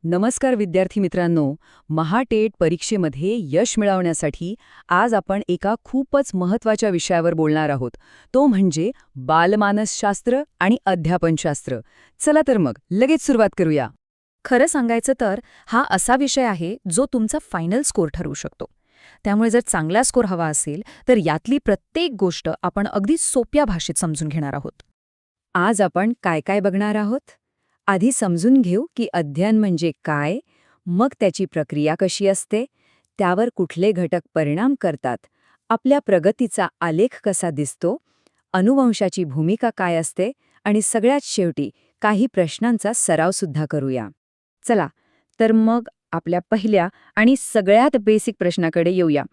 नमस्कार विद्यार्थी मित्रांनो. महाटेट परीक्षेमध्ये यश मिळवण्यासाठी आज आपण एका खूपच महत्त्वाच्या विषयावर बोलणार आहोत. तो म्हणजे बालमानसशास्त्र आणि अध्यापनशास्त्र. चला तर मग लगेच सुरुवात करूया. खरं सांगायचं तर हा असा विषय आहे जो तुमचा फायनल स्कोर ठरवू शकतो. त्यामुळे जर चांगला स्कोर हवा असेल तर यातली प्रत्येक गोष्ट आपण अगदी सोप्या भाषेत समजून घेणार आहोत. आज आपण काय काय बघणार आहोत? आधी समजून घेऊ की अध्ययन म्हणजे काय, मग त्याची प्रक्रिया कशी असते, त्यावर कुठले घटक परिणाम करतात, आपल्या प्रगतीचा आलेख कसा दिसतो, अनुवंशाची भूमिका काय असते आणि सगळ्यात शेवटी काही प्रश्नांचा सरावसुद्धा करूया. चला तर मग आपल्या पहिल्या आणि सगळ्यात बेसिक प्रश्नाकडे येऊया.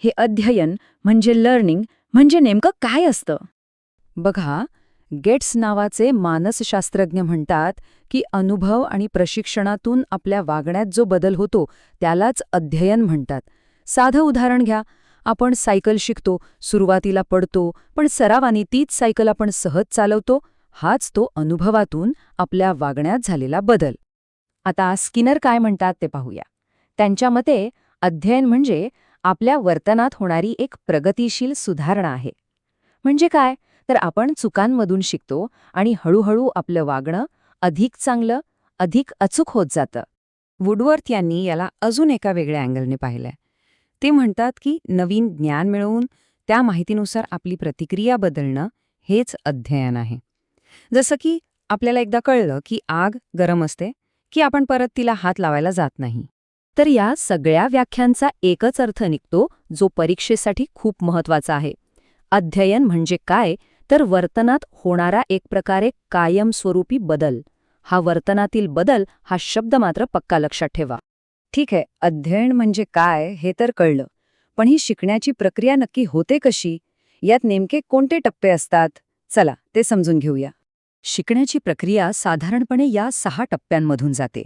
हे अध्ययन म्हणजे लर्निंग म्हणजे नेमकं काय असतं? बघा, गेट्स नावाचे मानसशास्त्रज्ञ म्हणतात की अनुभव आणि प्रशिक्षणातून आपल्या वागण्यात जो बदल होतो त्यालाच अध्ययन म्हणतात. साधं उदाहरण घ्या. आपण सायकल शिकतो, सुरुवातीला पडतो, पण सरावाने तीच सायकल आपण सहज चालवतो. हाच तो अनुभवातून आपल्या वागण्यात झालेला बदल. आता स्किनर काय म्हणतात ते पाहूया. त्यांच्या मते अध्ययन म्हणजे आपल्या वर्तनात होणारी एक प्रगतिशील सुधारणा आहे. म्हणजे काय? तर आपण चुकांमधून शिकतो आणि हळूहळू आपलं वागणं अधिक चांगलं, अधिक अचूक होत जातं. वुडवर्थ यांनी याला अजून एका वेगळ्या अँगलने पाहिलंय. ते म्हणतात की नवीन ज्ञान मिळवून त्या माहितीनुसार आपली प्रतिक्रिया बदलणं हेच अध्ययन आहे. जसं की आपल्याला एकदा कळलं की आग गरम असते की आपण परत तिला हात लावायला जात नाही. तर या सगळ्या व्याख्यांचा एकच अर्थ निघतो जो परीक्षेसाठी खूप महत्वाचा आहे. अध्ययन म्हणजे काय? तर वर्तनात होणारा एक प्रकारे कायमस्वरूपी बदल. हा वर्तनातील बदल हा शब्द मात्र पक्का लक्षात ठेवा. ठीक आहे, अध्ययन म्हणजे काय हे तर कळलं, पण ही शिकण्याची प्रक्रिया नक्की होते कशी? यात नेमके कोणते टप्पे असतात? चला ते समजून घेऊया. शिकण्याची प्रक्रिया साधारणपणे या 6 टप्प्यांमधून जाते.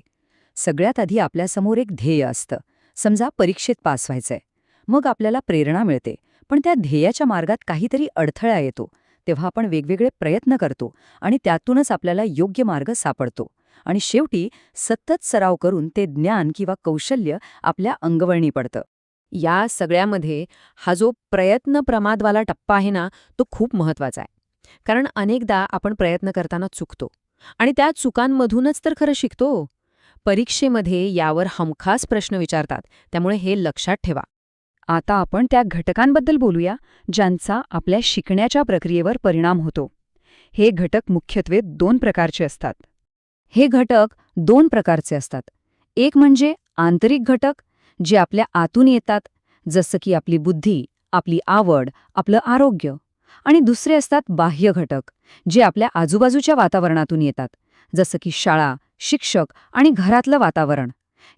सगळ्यात आधी आपल्यासमोर एक ध्येय असतं. समजा परीक्षेत पास व्हायचंय. मग आपल्याला प्रेरणा मिळते, पण त्या ध्येयाच्या मार्गात काहीतरी अडथळा येतो. तेव्हा आपण वेगवेगळे प्रयत्न करतो आणि त्यातूनच आपल्याला योग्य मार्ग सापडतो. आणि शेवटी सतत सराव करून ते ज्ञान किंवा कौशल्य आपल्या अंगवळणी पडतं. या सगळ्यामध्ये हा जो प्रयत्न प्रमादवाला टप्पा आहे ना, तो खूप महत्वाचा आहे. कारण अनेकदा आपण प्रयत्न करताना चुकतो आणि त्या चुकांमधूनच तर खरं शिकतो. परीक्षेमध्ये यावर हमखास प्रश्न विचारतात, त्यामुळे हे लक्षात ठेवा. आता आपण त्या घटकांबद्दल बोलूया ज्यांचा आपल्या शिकण्याच्या प्रक्रियेवर परिणाम होतो. हे घटक मुख्यत्वे 2 प्रकारचे असतात. एक म्हणजे आंतरिक घटक, जे आपल्या आतून येतात, जसं की आपली बुद्धी, आपली आवड, आपलं आरोग्य. आणि दुसरे असतात बाह्य घटक, जे आपल्या आजूबाजूच्या वातावरणातून येतात, जसं की शाळा, शिक्षक आणि घरातलं वातावरण.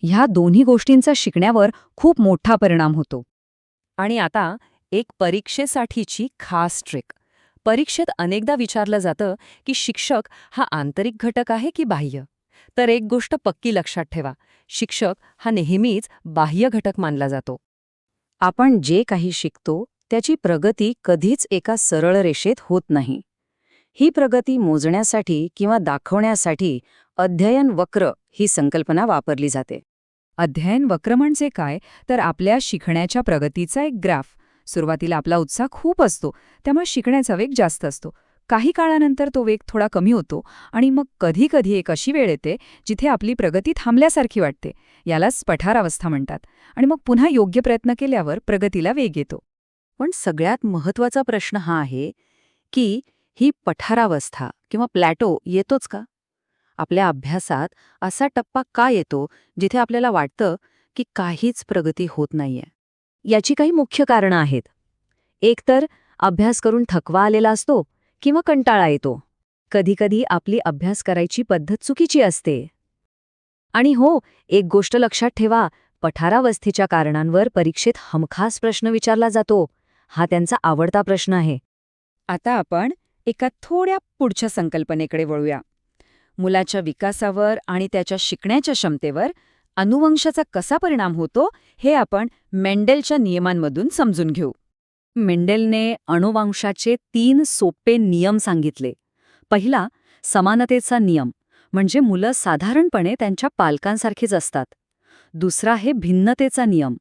ह्या दोन्ही गोष्टींचा शिकण्यावर खूप मोठा परिणाम होतो. आणि आता एक परीक्षेसाठीची खास ट्रिक. परीक्षेत अनेकदा विचारलं जातं की शिक्षक हा आंतरिक घटक आहे की बाह्य? तर एक गोष्ट पक्की लक्षात ठेवा, शिक्षक हा नेहमीच बाह्य घटक मानला जातो. आपण जे काही शिकतो त्याची प्रगती कधीच एका सरळ रेषेत होत नाही. ही प्रगती मोजण्यासाठी किंवा दाखवण्यासाठी अध्ययन वक्र ही संकल्पना वापरली जाते. अध्ययन वक्र म्हणजे काय? तर आपल्या शिकण्याच्या प्रगतीचा एक ग्राफ. सुरुवातीला आपला उत्साह खूप असतो, त्यामुळे शिकण्याचा वेग जास्त असतो. काही काळानंतर तो वेग थोडा कमी होतो आणि मग कधी कधी एक अशी वेळ येते जिथे आपली प्रगती थांबल्यासारखी वाटते. यालाच पठारावस्था म्हणतात. आणि मग पुन्हा योग्य प्रयत्न केल्यावर प्रगतीला वेग येतो. पण सगळ्यात महत्त्वाचा प्रश्न हा आहे की ही पठारावस्था किंवा प्लॅटो येतोच का? आपल्या अभ्यासात असा टप्पा का येतो जिथे आपल्याला वाटतं की काहीच प्रगती होत नाहीये? याची काही मुख्य कारणं आहेत. एक तर अभ्यास करून थकवा आलेला असतो किंवा कंटाळा येतो. कधीकधी आपली अभ्यास करायची पद्धत चुकीची असते. आणि हो, एक गोष्ट लक्षात ठेवा, पठारावस्थेच्या कारणांवर परीक्षेत हमखास प्रश्न विचारला जातो. हा त्यांचा आवडता प्रश्न आहे. आता आपण एका थोड्या पुढच्या संकल्पनेकडे वळूया. मुलाच्या विकासावर आणि त्याच्या शिकण्याच्या क्षमतेवर अनुवंशाचा कसा परिणाम होतो हे आपण मेंडेलच्या नियमांमधून समजून घेऊ. मेंडेलने अनुवंशाचे 3 सोपे नियम सांगितले. पहिला, समानतेचा नियम, म्हणजे मुलं साधारणपणे त्यांच्या पालकांसारखीच असतात. दुसरा आहे भिन्नतेचा नियम,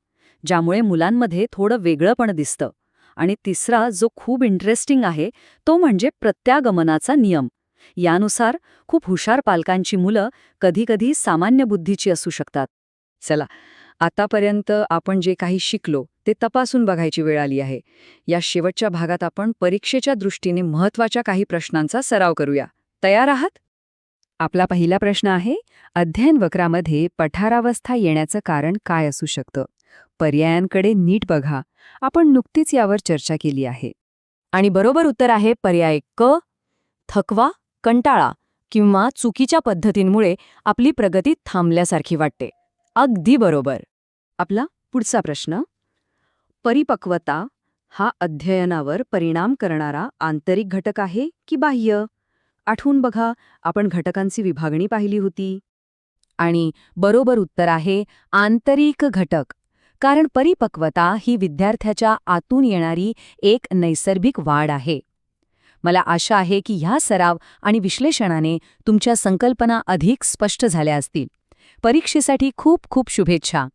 ज्यामुळे मुलांमध्ये थोडं वेगळंपण दिसतं. आणि तिसरा जो खूप इंटरेस्टिंग आहे तो म्हणजे प्रत्यागमनाचा नियम. यानुसार खूप हुशार पालकांची मुलं कधीकधी सामान्य बुद्धीची असू शकतात. चला, आतापर्यंत आपण जे काही शिकलो ते तपासून बघायची वेळ आली आहे. या शेवटच्या भागात आपण परीक्षेच्या दृष्टीने महत्त्वाच्या काही प्रश्नांचा सराव करूया. तयार आहात? आपला पहिला प्रश्न आहे, अध्ययन वक्रामध्ये पठारावस्था येण्याचं कारण काय असू शकतं? पर्यायांकडे नीट बघा. आपण नुकतीच यावर चर्चा केली आहे. आणि बरोबर उत्तर आहे पर्याय क, थकवा, कंटाळा किंवा चुकीच्या पद्धतींमुळे आपली प्रगती थांबल्यासारखी वाटते. अगदी बरोबर. आपला पुढचा प्रश्न, परिपक्वता हा अध्ययनावर परिणाम करणारा आंतरिक घटक आहे की बाह्य? आठवून बघा, आपण घटकांची विभागणी पाहिली होती. आणि बरोबर उत्तर आहे आंतरिक घटक. कारण परिपक्वता ही विद्यार्थ्याच्या आतून येणारी एक नैसर्गिक वाढ आहे. मला आशा आहे की ह्या सराव आणि विश्लेषणाने तुमच्या संकल्पना अधिक स्पष्ट झाल्या असतील. परीक्षेसाठी खूप खूप शुभेच्छा.